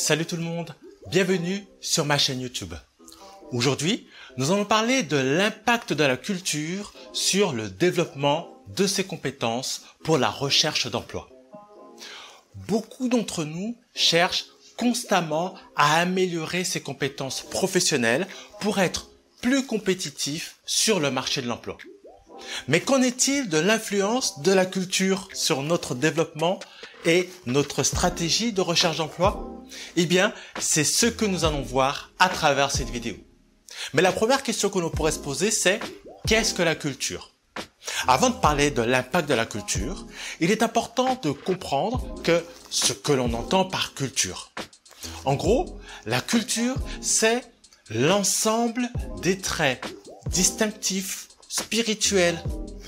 Salut tout le monde, bienvenue sur ma chaîne YouTube. Aujourd'hui, nous allons parler de l'impact de la culture sur le développement de ses compétences pour la recherche d'emploi. Beaucoup d'entre nous cherchent constamment à améliorer ses compétences professionnelles pour être plus compétitifs sur le marché de l'emploi. Mais qu'en est-il de l'influence de la culture sur notre développement et notre stratégie de recherche d'emploi? Eh bien, c'est ce que nous allons voir à travers cette vidéo. Mais la première question que l'on pourrait se poser, c'est qu'est-ce que la culture? Avant de parler de l'impact de la culture, il est important de comprendre ce que l'on entend par culture. En gros, la culture, c'est l'ensemble des traits distinctifs, spirituels,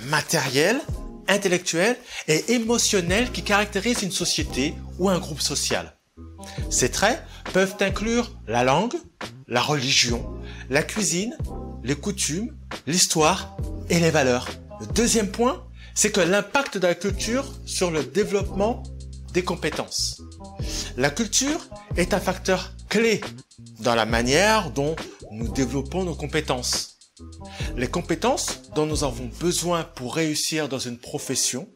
matériels, intellectuels et émotionnels qui caractérisent une société ou un groupe social. Ces traits peuvent inclure la langue, la religion, la cuisine, les coutumes, l'histoire et les valeurs. Le deuxième point, c'est que l'impact de la culture sur le développement des compétences. La culture est un facteur clé dans la manière dont nous développons nos compétences. Les compétences dont nous avons besoin pour réussir dans une profession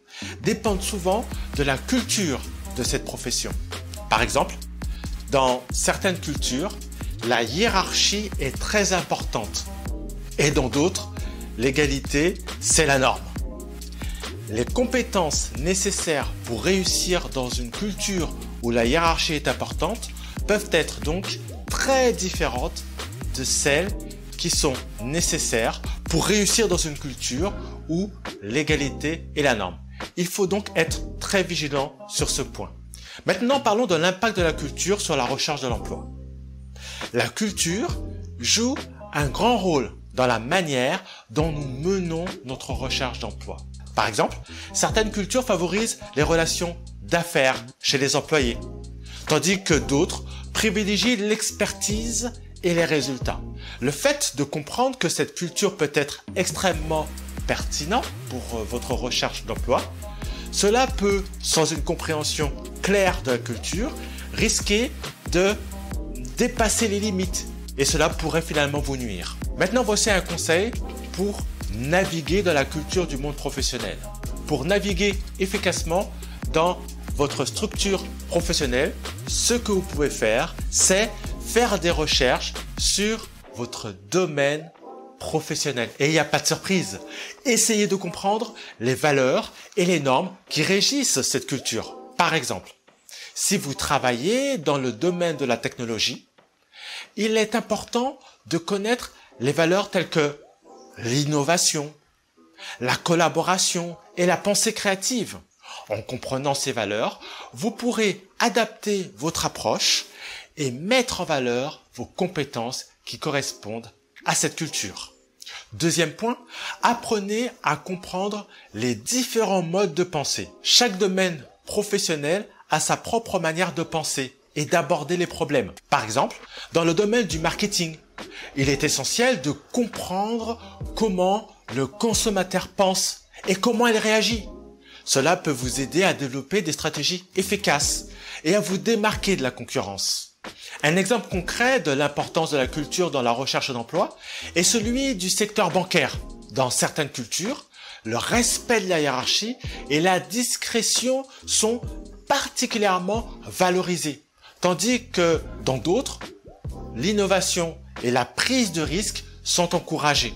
dépendent souvent de la culture de cette profession. Par exemple, dans certaines cultures, la hiérarchie est très importante et dans d'autres, l'égalité, c'est la norme. Les compétences nécessaires pour réussir dans une culture où la hiérarchie est importante peuvent être donc très différentes de celles qui sont nécessaires pour réussir dans une culture où l'égalité est la norme. Il faut donc être très vigilant sur ce point. Maintenant, parlons de l'impact de la culture sur la recherche de l'emploi. La culture joue un grand rôle dans la manière dont nous menons notre recherche d'emploi. Par exemple, certaines cultures favorisent les relations d'affaires chez les employés, tandis que d'autres privilégient l'expertise et les résultats. Le fait de comprendre que cette culture peut être extrêmement pertinent pour votre recherche d'emploi, cela peut, sans une compréhension claire de la culture, risquer de dépasser les limites et cela pourrait finalement vous nuire. Maintenant, voici un conseil pour naviguer dans la culture du monde professionnel. Pour naviguer efficacement dans votre structure professionnelle, ce que vous pouvez faire, c'est faire des recherches sur votre domaine professionnel. Et il n'y a pas de surprise. Essayez de comprendre les valeurs et les normes qui régissent cette culture. Par exemple, si vous travaillez dans le domaine de la technologie, il est important de connaître les valeurs telles que l'innovation, la collaboration et la pensée créative. En comprenant ces valeurs, vous pourrez adapter votre approche et mettre en valeur vos compétences qui correspondent à cette culture. Deuxième point, apprenez à comprendre les différents modes de pensée. Chaque domaine professionnel a sa propre manière de penser et d'aborder les problèmes. Par exemple, dans le domaine du marketing, il est essentiel de comprendre comment le consommateur pense et comment il réagit. Cela peut vous aider à développer des stratégies efficaces et à vous démarquer de la concurrence. Un exemple concret de l'importance de la culture dans la recherche d'emploi est celui du secteur bancaire. Dans certaines cultures, le respect de la hiérarchie et la discrétion sont particulièrement valorisés, tandis que dans d'autres, l'innovation et la prise de risque sont encouragées.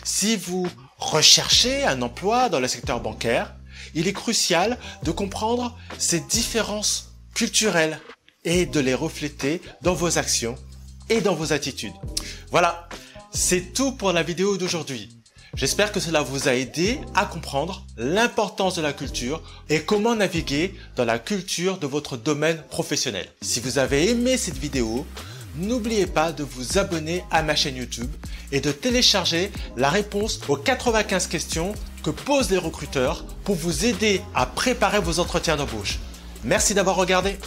Si vous recherchez un emploi dans le secteur bancaire, il est crucial de comprendre ces différences culturelles et de les refléter dans vos actions et dans vos attitudes. Voilà, c'est tout pour la vidéo d'aujourd'hui. J'espère que cela vous a aidé à comprendre l'importance de la culture et comment naviguer dans la culture de votre domaine professionnel. Si vous avez aimé cette vidéo, n'oubliez pas de vous abonner à ma chaîne YouTube et de télécharger la réponse aux 95 questions que posent les recruteurs pour vous aider à préparer vos entretiens d'embauche. Merci d'avoir regardé.